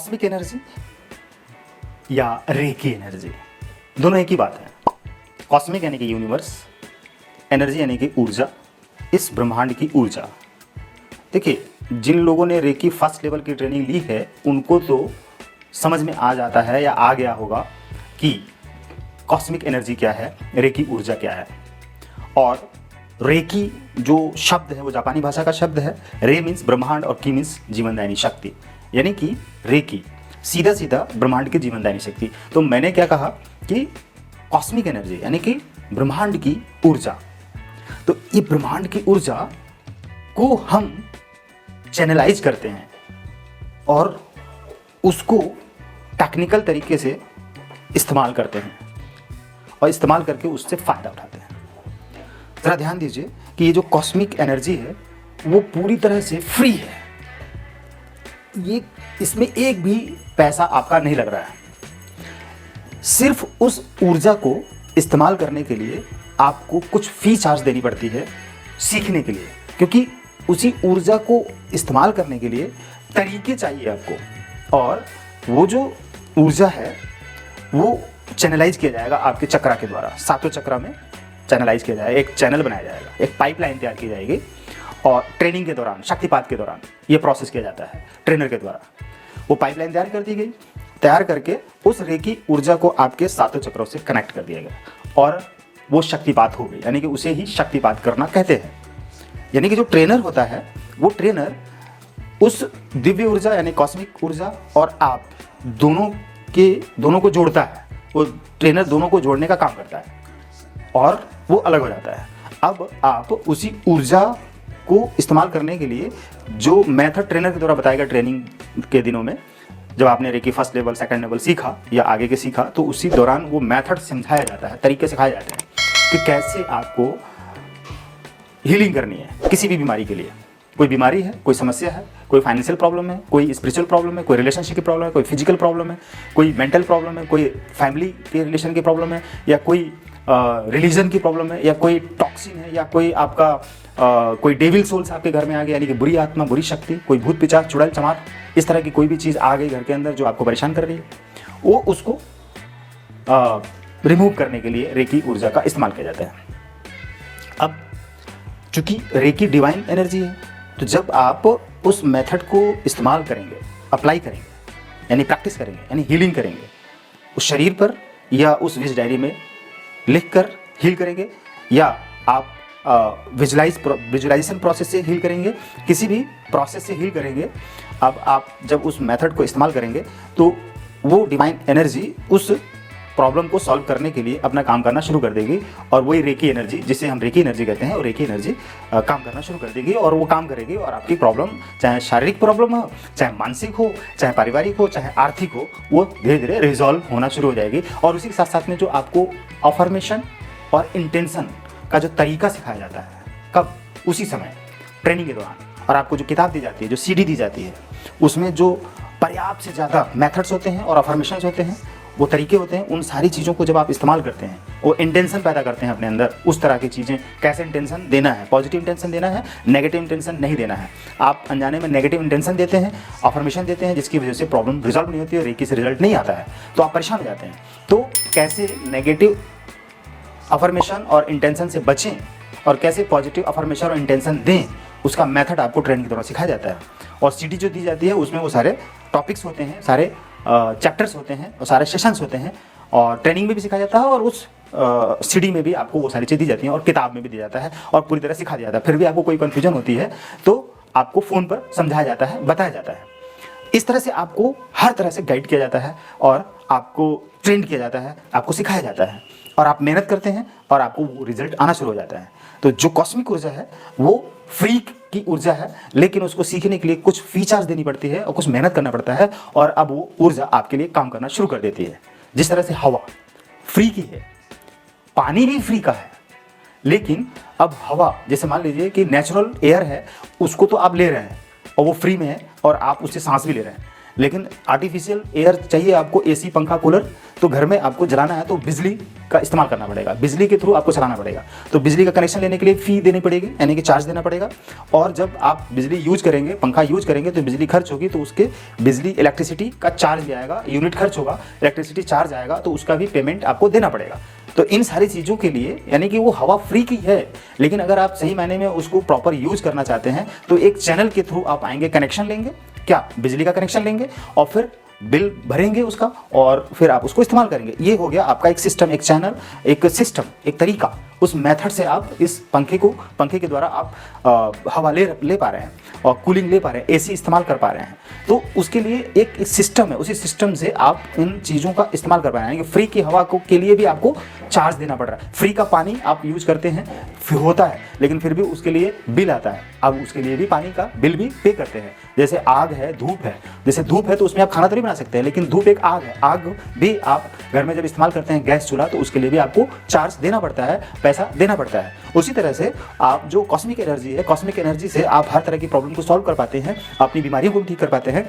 Cosmic energy या recce energy, दोनों एक ही बात है। कॉस्मिक यानी कि यूनिवर्स, एनर्जी यानी कि ऊर्जा, इस ब्रह्मांड की ऊर्जा। देखिए, जिन लोगों ने रेकी फर्स्ट लेवल की ट्रेनिंग ली है उनको तो समझ में आ जाता है या आ गया होगा कि कॉस्मिक एनर्जी क्या है, रेकी ऊर्जा क्या है। और रेकी जो शब्द है वो जापानी भाषा का शब्द है। रे मीन्स ब्रह्मांड और की मीन्स जीवनदायिनी शक्ति, यानी कि रेकी सीधा सीधा ब्रह्मांड की जीवनदायिनी शक्ति। तो मैंने क्या कहा कि कॉस्मिक एनर्जी यानी कि ब्रह्मांड की ऊर्जा। तो ये ब्रह्मांड की ऊर्जा को हम चैनलाइज करते हैं और उसको टेक्निकल तरीके से इस्तेमाल करते हैं और इस्तेमाल करके उससे फ़ायदा उठाते हैं। ज़रा ध्यान दीजिए कि ये जो कॉस्मिक एनर्जी है वो पूरी तरह से फ्री है। ये इसमें एक भी पैसा आपका नहीं लग रहा है। सिर्फ उस ऊर्जा को इस्तेमाल करने के लिए आपको कुछ फ़ी चार्ज देनी पड़ती है सीखने के लिए, क्योंकि उसी ऊर्जा को इस्तेमाल करने के लिए तरीके चाहिए आपको। और वो जो ऊर्जा है वो चैनलाइज किया जाएगा आपके चक्रा के द्वारा। सातों चक्रा में चैनलाइज किया जाएगा, एक चैनल बनाया जाएगा, एक पाइपलाइन तैयार की जाएगी और ट्रेनिंग के दौरान, शक्तिपात के दौरान ये प्रोसेस किया जाता है ट्रेनर के द्वारा। वो पाइपलाइन तैयार कर दी गई, तैयार करके उस रेकी ऊर्जा को आपके सातों चक्रों से कनेक्ट कर दिया गया और वो शक्तिपात हो गई, यानी कि उसे ही शक्तिपात करना कहते हैं। यानी कि जो ट्रेनर होता है वो ट्रेनर उस दिव्य ऊर्जा यानी कॉस्मिक ऊर्जा और आप दोनों को जोड़ता है। वो ट्रेनर दोनों को जोड़ने का काम करता है और वो अलग हो जाता है। अब आप उसी ऊर्जा को इस्तेमाल करने के लिए जो मेथड ट्रेनर के द्वारा बताया गया ट्रेनिंग के दिनों में, जब आपने reiki first level second level सीखा या आगे के सीखा, तो उसी दौरान वो मेथड समझाया जाता है, तरीके सिखाए जाते हैं कि कैसे आपको हीलिंग करनी है किसी भी बीमारी के लिए। कोई बीमारी है, कोई समस्या है, कोई फाइनेंशियल प्रॉब्लम है, कोई स्पिरिचुअल प्रॉब्लम है, कोई रिलेशनशिप की प्रॉब्लम है, कोई फिजिकल प्रॉब्लम है, कोई मेंटल प्रॉब्लम है, कोई फैमिली के रिलेशन की प्रॉब्लम है, या कोई रिलीजन की प्रॉब्लम है, या कोई टॉक्सिन है, या कोई आपका कोई डेविल सोल्स आपके घर में आ गया, यानी कि बुरी आत्मा, बुरी शक्ति, कोई भूत पिशाच, चुड़ैल चमार, इस तरह की कोई भी चीज़ आ गई घर के अंदर जो आपको परेशान कर रही है, वो उसको रिमूव करने के लिए रेकी ऊर्जा का इस्तेमाल किया जाता है। अब चूंकि रेकी डिवाइन एनर्जी है, तो जब आप उस मेथड को इस्तेमाल करेंगे, अप्लाई करेंगे, यानी प्रैक्टिस करेंगे, यानी हीलिंग करेंगे, उस शरीर पर या उस विज डायरी में लिखकर हील करेंगे, या आप विजुलाइजेशन प्रोसेस से हील करेंगे, किसी भी प्रोसेस से हील करेंगे। अब आप जब उस मेथड को इस्तेमाल करेंगे तो वो डिवाइन एनर्जी उस प्रॉब्लम को सॉल्व करने के लिए अपना काम करना शुरू कर देगी और वही रेकी एनर्जी, जिसे हम रेकी एनर्जी कहते हैं, और रेकी एनर्जी काम करना शुरू कर देगी और वो काम करेगी और आपकी प्रॉब्लम, चाहे शारीरिक प्रॉब्लम हो, चाहे मानसिक हो, चाहे पारिवारिक हो, चाहे आर्थिक हो, वो धीरे धीरे रिजॉल्व होना शुरू हो जाएगी। और उसी के साथ साथ में जो आपको अफर्मेशन और इंटेंशन का जो तरीका सिखाया जाता है, कब? उसी समय ट्रेनिंग के दौरान। और आपको जो किताब दी जाती है, जो सीडी दी जाती है, उसमें जो पर्याप्त से ज़्यादा मेथड्स होते हैं और अफर्मेशंस होते हैं, वो तरीके होते हैं, उन सारी चीज़ों को जब आप इस्तेमाल करते हैं, वो इंटेंशन पैदा करते हैं अपने अंदर, उस तरह की चीज़ें, कैसे इंटेंशन देना है, पॉजिटिव इंटेंशन देना है, नेगेटिव इंटेंशन नहीं देना है। आप अनजाने में नेगेटिव इंटेंशन देते हैं, अफर्मेशन देते हैं, जिसकी वजह से प्रॉब्लम रिजॉल्व नहीं होती है, रेकी से रिजल्ट नहीं आता है, तो आप परेशान हो जाते हैं। तो कैसे नेगेटिव अफर्मेशन और इंटेंशन से बचें और कैसे पॉजिटिव अफर्मेशन और इंटेंशन दें, उसका मेथड आपको ट्रेनिंग के दौरान सिखाया जाता है। और सीडी जो दी जाती है उसमें वो सारे टॉपिक्स होते हैं, सारे चैप्टर्स होते हैं और सारे सेशंस होते हैं, और ट्रेनिंग में भी सिखाया जाता है और उस सीडी में भी आपको वो सारी चीज़ दी जाती हैं और किताब में भी दिया जाता है और पूरी तरह सिखा दिया जाता है। फिर भी आपको कोई कन्फ्यूजन होती है तो आपको फ़ोन पर समझाया जाता है, बताया जाता है। इस तरह से आपको हर तरह से गाइड किया जाता है और आपको ट्रेन किया जाता है, आपको सिखाया जाता है, और आप मेहनत करते हैं और आपको वो रिजल्ट आना शुरू हो जाता है। तो जो कॉस्मिक ऊर्जा है वो फ्री की ऊर्जा है, लेकिन उसको सीखने के लिए कुछ फी चार्ज देनी पड़ती है और कुछ मेहनत करना पड़ता है, और अब वो ऊर्जा आपके लिए काम करना शुरू कर देती है। जिस तरह से हवा फ्री की है, पानी भी फ्री का है, लेकिन अब हवा, जैसे मान लीजिए कि नेचुरल एयर है, उसको तो आप ले रहे हैं और वो फ्री में है और आप उससे सांस भी ले रहे हैं, लेकिन आर्टिफिशियल एयर चाहिए आपको, एसी पंखा कूलर, तो घर में आपको जलाना है तो बिजली का इस्तेमाल करना पड़ेगा, बिजली के थ्रू आपको चलाना पड़ेगा। तो बिजली का कनेक्शन लेने के लिए फ़ी देनी पड़ेगी, यानी कि चार्ज देना पड़ेगा। और जब आप बिजली यूज करेंगे, पंखा यूज करेंगे, तो बिजली खर्च होगी, तो उसके बिजली इलेक्ट्रिसिटी का चार्ज भी आएगा, यूनिट खर्च होगा, इलेक्ट्रिसिटी चार्ज आएगा, तो उसका भी पेमेंट आपको देना पड़ेगा। तो इन सारी चीज़ों के लिए, यानी कि वो हवा फ्री की है, लेकिन अगर आप सही मायने में उसको प्रॉपर यूज करना चाहते हैं तो एक चैनल के थ्रू आप आएंगे, कनेक्शन लेंगे, क्या बिजली का कनेक्शन लेंगे, और फिर बिल भरेंगे उसका, और फिर आप उसको इस्तेमाल करेंगे। ये हो गया आपका एक सिस्टम, एक चैनल, एक सिस्टम, एक तरीका। उस मेथड से आप इस पंखे के द्वारा आप हवा ले पा रहे हैं और कूलिंग ले पा रहे हैं, एसी इस्तेमाल कर पा रहे हैं। तो उसके लिए एक सिस्टम है, उसी सिस्टम से आप इन चीज़ों का इस्तेमाल कर पा रहे हैं। फ्री की हवा के लिए भी आपको चार्ज देना पड़ रहा है। फ्री का पानी आप यूज करते हैं, होता है, लेकिन फिर भी उसके लिए बिल आता है, अब उसके लिए भी पानी का बिल भी पे करते हैं। जैसे आग है, धूप है, जैसे धूप है तो उसमें आप खाना तो नहीं बना सकते हैं, लेकिन धूप एक आग है, आग भी आप घर में जब इस्तेमाल करते हैं, गैस चूल्हा, तो उसके लिए भी आपको चार्ज देना पड़ता है, पैसा देना पड़ता है। उसी तरह से आप जो कॉस्मिक एनर्जी है, कॉस्मिक एनर्जी से आप हर तरह की प्रॉब्लम को सॉल्व कर पाते हैं, अपनी बीमारियों को भी ठीक कर पाते हैं,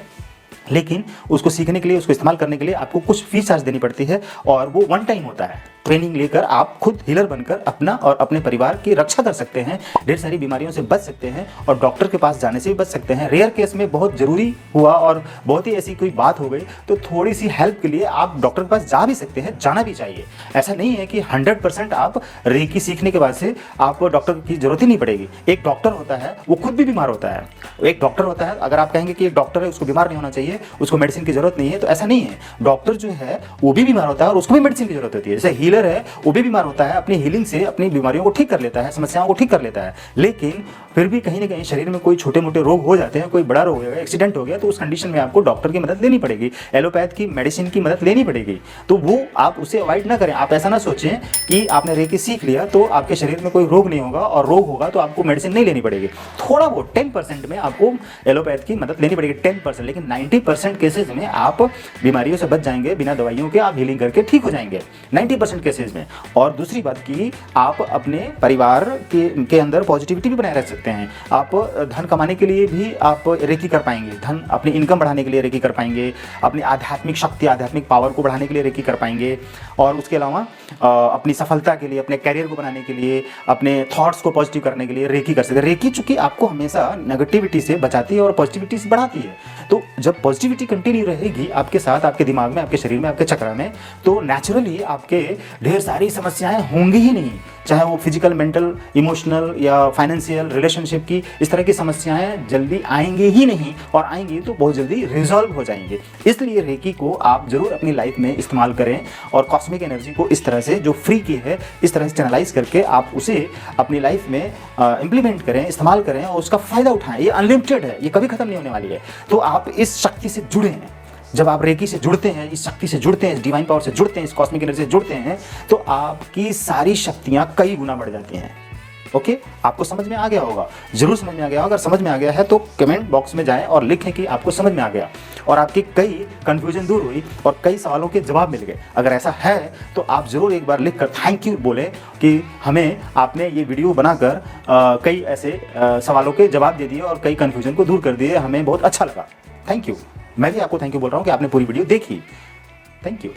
लेकिन उसको सीखने के लिए, उसको इस्तेमाल करने के लिए आपको कुछ फीस चार्ज देनी पड़ती है, और वो वन टाइम होता है। ट्रेनिंग लेकर आप खुद हीलर बनकर अपना और अपने परिवार की रक्षा कर सकते हैं, ढेर सारी बीमारियों से बच सकते हैं, और डॉक्टर के पास जाने से भी बच सकते हैं। रेयर केस में बहुत ज़रूरी हुआ और बहुत ही ऐसी कोई बात हो गई तो थोड़ी सी हेल्प के लिए आप डॉक्टर के पास जा भी सकते हैं, जाना भी चाहिए। ऐसा नहीं है कि 100% आप रेकी सीखने के बाद से आपको डॉक्टर की जरूरत ही नहीं पड़ेगी। एक डॉक्टर होता है, वो खुद भी बीमार होता है। एक डॉक्टर होता है, अगर आप कहेंगे कि एक डॉक्टर है उसको बीमार नहीं होना चाहिए, उसको मेडिसिन की जरूरत नहीं है, तो ऐसा नहीं है। डॉक्टर जो है वो भी बीमार होता है और उसको भी मेडिसिन की जरूरत होती है। जैसे हीलर है, वो भी बीमार होता है, अपनी हीलिंग से अपनी बीमारियों को ठीक कर लेता है, समस्याओं को ठीक कर लेता है, लेकिन फिर भी कहीं ना कहीं शरीर में कोई छोटे मोटे रोग हो जाते हैं, कोई बड़ा रोग हो गया, एक्सीडेंट हो गया, तो उस कंडीशन में आपको डॉक्टर की मदद लेनी पड़ेगी, एलोपैथ की मेडिसिन की मदद लेनी पड़ेगी। तो वो आप उसे अवॉइड ना करें। आप ऐसा ना सोचें कि आपने रेकी सीख लिया तो आपके शरीर में कोई रोग नहीं होगा, और रोग होगा तो आपको मेडिसिन नहीं लेनी पड़ेगी। थोड़ा बहुत 10% में आपको एलोपैथ की मदद लेनी पड़ेगी, 10%, लेकिन 90% केसेज में आप बीमारियों से बच जाएंगे, बिना दवाइयों के आप हीलिंग करके ठीक हो जाएंगे 90% केसेज में। और दूसरी बात कि आप अपने परिवार के अंदर पॉजिटिविटी भी बनाए रख सकते हैं। आप धन कमाने के लिए भी आप रेकी कर पाएंगे, धन अपनी इनकम बढ़ाने के लिए रेकी कर पाएंगे, अपनी आध्यात्मिक शक्ति, आध्यात्मिक पावर को बढ़ाने के लिए रेकी कर पाएंगे, और उसके अलावा अपनी सफलता के लिए, अपने कैरियर को बनाने के लिए, अपने थॉट्स को पॉजिटिव करने के लिए रेकी कर सकते हैं। रेकी चूंकि आपको हमेशा नेगेटिविटी से बचाती है और पॉजिटिविटी से बढ़ाती है, तो जब पॉजिटिविटी कंटिन्यू रहेगी आपके साथ, आपके दिमाग में, आपके शरीर में, आपके चक्र में, तो नेचुरली आपके ढेर सारी समस्याएं होंगी ही नहीं, चाहे वो फिजिकल, मेंटल, इमोशनल या फाइनेंशियल, रिलेशनशिप की, इस तरह की समस्याएं जल्दी आएंगी ही नहीं, और आएंगी तो बहुत जल्दी रिजॉल्व हो जाएंगे। इसलिए रेकी को आप जरूर अपनी लाइफ में इस्तेमाल करें, और कॉस्मिक एनर्जी को इस तरह से जो फ्री की है, इस तरह से चैनलाइज करके आप उसे अपनी लाइफ में इंप्लीमेंट करें, इस्तेमाल करें, और उसका फायदा उठाएं। ये अनलिमिटेड है, ये कभी खत्म नहीं होने वाली है। तो आप इस शक्ति से जुड़े हैं। जब आप रेकी से जुड़ते हैं, इस शक्ति से जुड़ते हैं, इस डिवाइन पावर से जुड़ते हैं, इस कॉस्मिक एनर्जी से जुड़ते हैं, तो आपकी सारी शक्तियां कई गुना बढ़ जाती हैं। ओके, आपको समझ में आ गया होगा, जरूर समझ में आ गया होगा। अगर समझ में आ गया है तो कमेंट बॉक्स में जाएं और लिखें कि आपको समझ में आ गया और आपकी कई कंफ्यूजन दूर हुई और कई सवालों के जवाब मिल गए। अगर ऐसा है तो आप जरूर एक बार लिखकर थैंक यू बोलें कि हमें आपने ये वीडियो बनाकर कई ऐसे सवालों के जवाब दे दिए और कई कंफ्यूजन को दूर कर दिए, हमें बहुत अच्छा लगा। Thank you. मैं भी आपको थैंक यू बोल रहा हूँ कि आपने पूरी वीडियो देखी। Thank you.